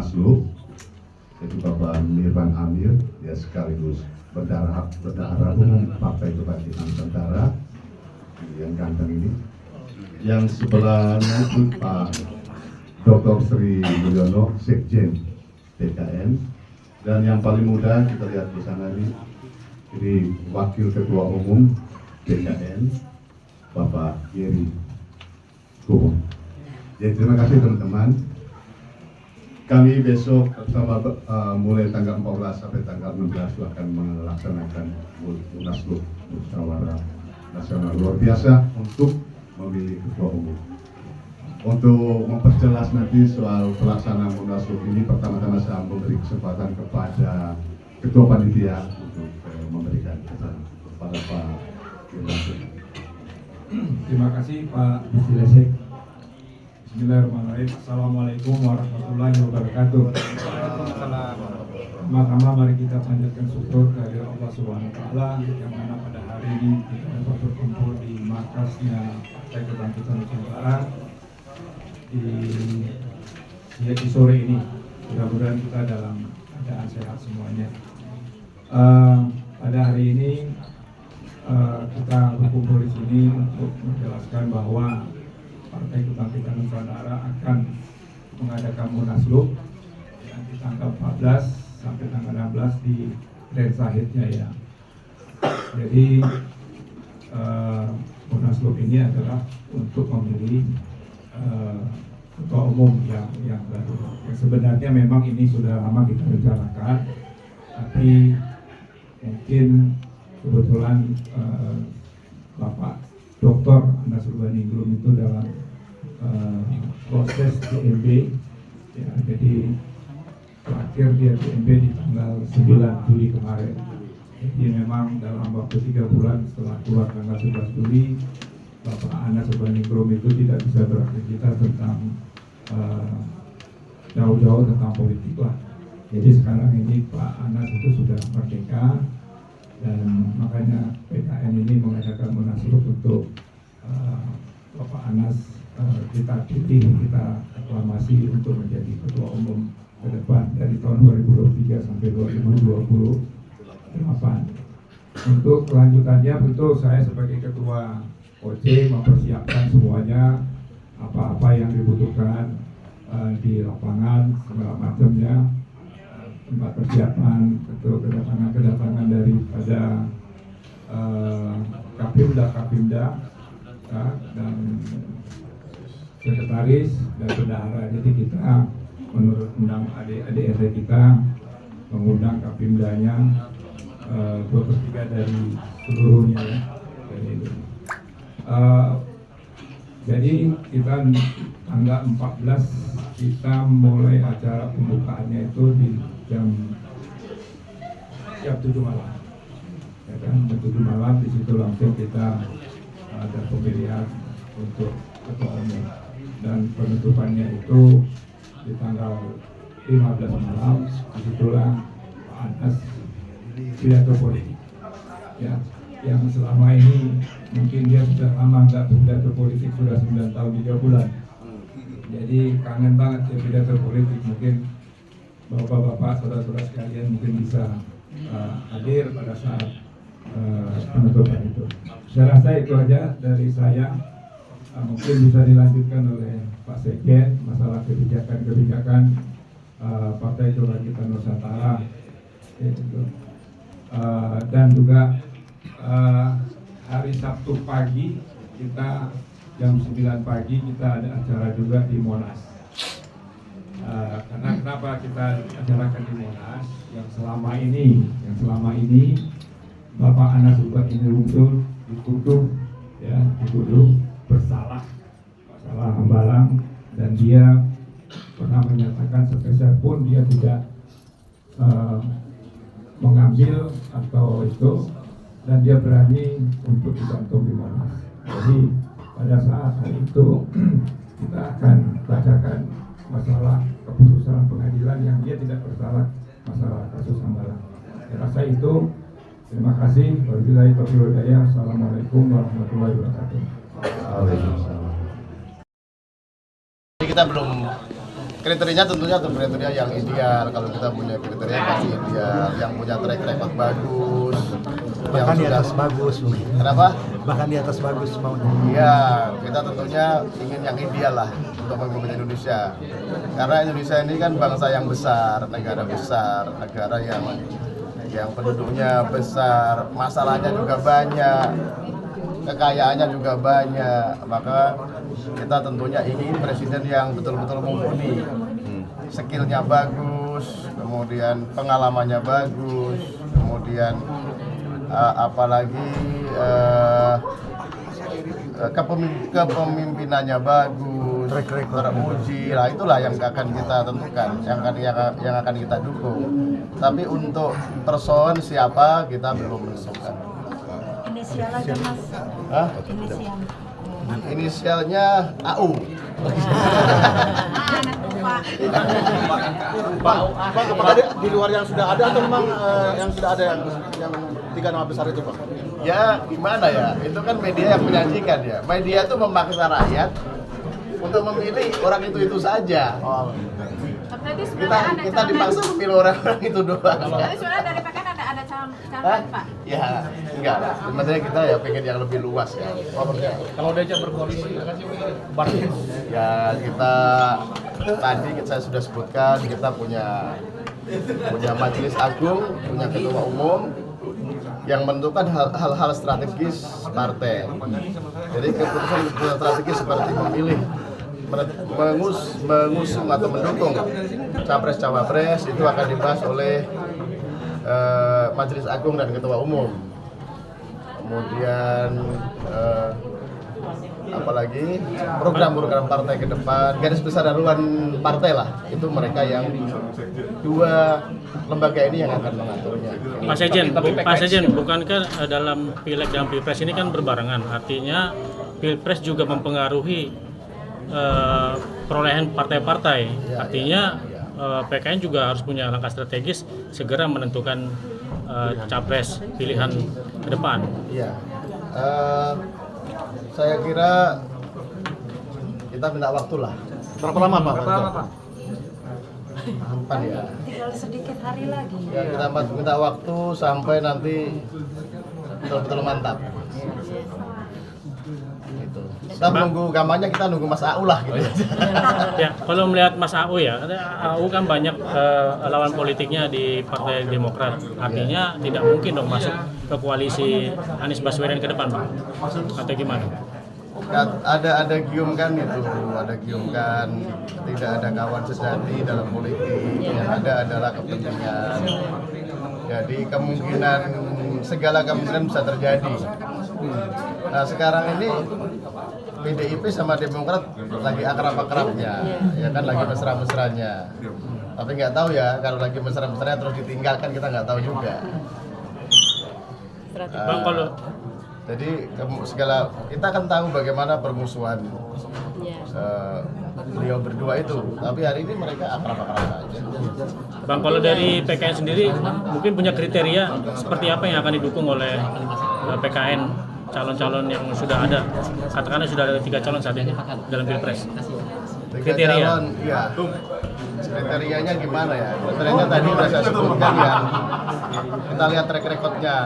Munaslup, yaitu Bapak Mirwan Amir, ya sekaligus bendahara umum Partai Kebangkitan Nusantara yang ganteng ini. Yang sebelahnya itu Pak Dr. Sri Mulyono, Sekjen TKN, dan yang paling muda kita lihat di sana ini Wakil Ketua Umum TKN, Bapak Yeri Kubo. Jadi terima kasih teman-teman. Kami besok mulai tanggal 14 sampai tanggal 16 akan melaksanakan Munaslup Musyawarah Nasional luar biasa untuk memilih ketua umum. Untuk memperjelas nanti soal pelaksanaan Munaslup ini, pertama-tama saya memberi kesempatan kepada Ketua Panitia untuk memberikan kesan kepada Pak Yudhasek. Terima kasih Pak Yudhasek. Bismillahirrahmanirrahim. Assalamualaikum warahmatullahi wabarakatuh. Pertama mari kita panjatkan syukur dari Allah Subhanahu wa taala yang mana pada hari ini kita dapat berkumpul di markasnya Partai Kebangkitan Nusantara di sore ini. Mudah-mudahan kita dalam keadaan sehat semuanya. Pada hari ini kita berkumpul di sini untuk menjelaskan bahwa Partai Kebangkitan Nusantara akan mengadakan Munaslup di tanggal 14 sampai tanggal 16 di Grand Sahid Jaya. Jadi Munaslup ini adalah untuk memilih ketua umum yang baru. Yang sebenarnya memang ini sudah lama kita rencanakan, tapi mungkin kebetulan Bapak Dr. Anas Urbaningrum itu dalam proses DMB, ya, jadi terakhir dia DMB di tanggal 9 Juli kemarin. Jadi memang dalam waktu 3 bulan setelah keluar tanggal 11 Juli, Bapak Anas Urbaningrum itu tidak bisa beraktivitas tentang jauh-jauh tentang politik lah. Jadi sekarang ini Pak Anas itu sudah merdeka, dan makanya PKN ini mengadakan Munaslup untuk Bapak Anas kita pilih, kita aklamasi untuk menjadi ketua umum ke depan dari tahun 2023 sampai 2028. Untuk kelanjutannya tentu saya sebagai ketua OC mempersiapkan semuanya, apa-apa yang dibutuhkan di lapangan segala macamnya, tempat persiapan, tentu kedatangan daripada Kapimda ya, dan sekretaris dan bendahara. Jadi kita menurut undang adik-adik kita mengundang Kapimdanya 2/3 dari seluruhnya ya. Jadi kita tanggal 14 kita mulai acara pembukaannya itu di jam 7 malam. Ya kan, jam 7 malam di situ langsung kita ada pemilihan untuk ketua umum, dan penutupannya itu di tanggal 15 malam. Disitulah Pak Anas pidato politik ya, yang selama ini mungkin dia sudah lama nggak pidato politik, sudah 9 tahun 3 bulan. Jadi kangen banget ya pidato politik. Mungkin bapak-bapak, saudara-saudara sekalian mungkin bisa hadir pada saat penutupan itu. Saya rasa itu aja dari saya. Mungkin bisa dilanjutkan oleh Pak Sekjen masalah kebijakan-kebijakan Partai Kebangkitan Nusantara, dan juga hari Sabtu pagi kita jam 9 pagi kita ada acara juga di Monas. Karena kenapa kita acarakan di Monas? Yang selama ini Bapak Anas Urbaningrum dituduh bersalah masalah Hambalang, dan dia pernah menyatakan sepeser pun dia tidak mengambil atau itu, dan dia berani untuk digantung di Monas. Jadi pada saat hari itu kita akan bacakan masalah keputusan pengadilan yang dia tidak bersalah masalah kasus Hambalang. Saya rasa itu. Terima kasih. Wabillahi taufiq wal hidayah. Assalamualaikum warahmatullahi wabarakatuh. Waalaikumsalam. Kita belum Kriterianya tentunya kriteria yang ideal. Kalau kita punya kriteria yang pasti ideal, yang punya track record bagus, Bahkan di sudah- atas bagus mungkin. Kenapa? Bahkan di atas bagus maunya. Iya, kita tentunya ingin yang ideal lah untuk memimpin Indonesia. Karena Indonesia ini kan bangsa yang besar, negara yang penduduknya besar, masalahnya juga banyak, kekayaannya juga banyak. Maka kita tentunya ingin presiden yang betul-betul mumpuni, skillnya bagus, kemudian pengalamannya bagus, kemudian apalagi kepemimpinannya bagus, Track record. teruji. Nah, itulah yang akan kita tentukan, yang akan kita dukung. Tapi untuk person siapa kita belum menentukan. Inisial aja mas. Hah? Inisial. Inisialnya AU. Pak, apakah di luar yang sudah ada atau memang yang sudah ada yang 3 nama besar itu, Pak? Ya gimana ya, itu kan media yang menyajikan ya. Media itu memaksa rakyat untuk memilih orang itu saja. Berarti Kita sebenarnya ada kita dipaksa memilih orang itu doang. Berarti sebenarnya dari PKN ada calon Hah? Pak. Ya enggak. Sebenarnya kita ya pengen yang lebih luas ya. Kalau diajak berkoalisi, Ya kita tadi saya sudah sebutkan kita punya Majelis Agung, punya Ketua Umum yang menentukan hal-hal strategis partai. Jadi keputusan strategis seperti memilih, mengusung atau mendukung capres-cawapres itu akan dibahas oleh Majelis Agung dan Ketua Umum. Kemudian apalagi program-program partai ke depan, garis besar haluan partai lah, itu mereka yang dua lembaga ini yang akan mengaturnya. Pak Sejen, bukankah dalam Pileg dan Pilpres ini kan berbarengan, artinya Pilpres juga mempengaruhi perolehan partai-partai, artinya PKN juga harus punya langkah strategis segera menentukan capres pilihan ke depan. Iya. Saya kira kita minta waktu lah. berapa lama, Pak? Kapan ya? Tinggal sedikit hari lagi. Ya kita minta waktu sampai nanti betul-betul mantap. Gitu. Kita menunggu kampanye, kita nunggu Mas AU lah gitu. Ya, kalau melihat Mas AU ya, AU kan banyak lawan politiknya di Partai Demokrat, artinya tidak mungkin dong masuk ke koalisi Anies Baswedan ke depan, Pak. Atau gimana? Ada giumkan itu, tidak ada kawan sejati dalam politik, yang ada adalah kepentingan. Jadi segala kemungkinan bisa terjadi. Nah sekarang ini PDIP sama Demokrat lagi akrab-akrabnya, ya kan lagi mesra-mesranya. Tapi nggak tahu ya, kalau lagi mesra-mesranya terus ditinggalkan kita nggak tahu juga. Bang, kalau Jadi kita kan tahu bagaimana permusuhan beliau berdua itu, tapi hari ini mereka akrab-akrab saja. Bang, kalau dari PKN sendiri mungkin punya kriteria seperti apa yang akan didukung oleh PKN calon-calon yang sudah ada, katakanlah sudah ada 3 calon saat ini dalam Pilpres. Kriteria. Iya. Kriterianya gimana ya? Kriterianya tadi sudah saya sebutkan ya. Kita lihat track recordnya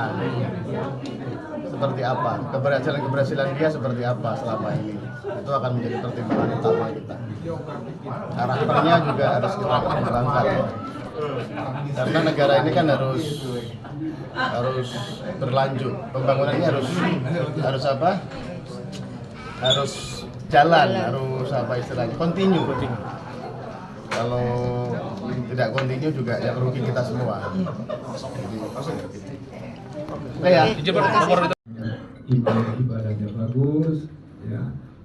seperti apa, keberhasilan dia seperti apa selama ini. Itu akan menjadi pertimbangan utama kita. Karakternya juga harus kita pertimbangkan. Karena negara ini kan harus berlanjut, pembangunannya harus apa? Harus jalan, harus apa istilahnya? Continue. Kalau tidak continue juga yang rugi kita semua. Jadi, ibadahnya bagus, ya,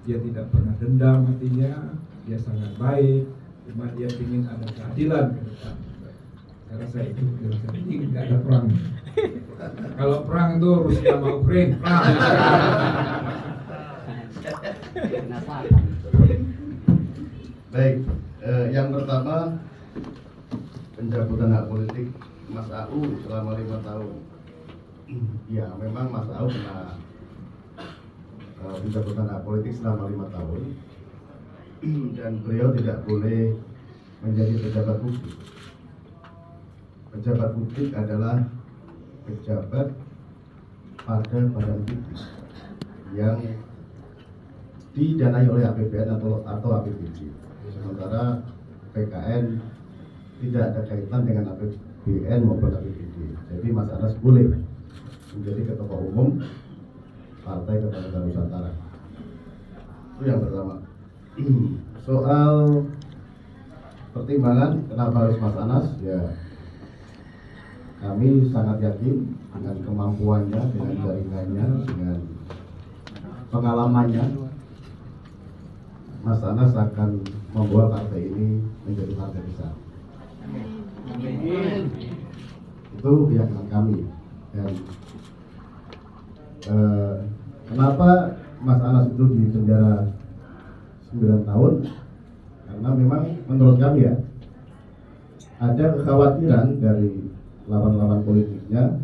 dia tidak pernah dendam hatinya, dia sangat baik, cuma dia ingin ada keadilan ke depan. Karena saya itu ini nggak ada perang. Kalau perang itu Rusia sama Ukraina, perang. baik, yang pertama pencabutan hak politik Mas AU selama 5 tahun. Ya, memang Mas AU kena pencabutan hak politik selama 5 tahun dan beliau tidak boleh menjadi pejabat publik. Pejabat publik adalah pejabat pada badan publik yang didanai oleh APBN atau APBD. Sementara PKN tidak ada kaitan dengan APBN maupun APBD. Jadi Mas Anas boleh menjadi ketua umum Partai Kebangkitan Nusantara. Itu yang pertama. Soal pertimbangan kenapa harus Mas Anas, ya kami sangat yakin dengan kemampuannya, dengan jaringannya, dengan pengalamannya, Mas Anas akan membawa partai ini menjadi partai besar. Itu keyakinan kami. Dan kenapa Mas Anas itu di penjara 9 tahun? Karena memang menurut kami ya, ada kekhawatiran dari lawan-lawan politiknya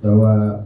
bahwa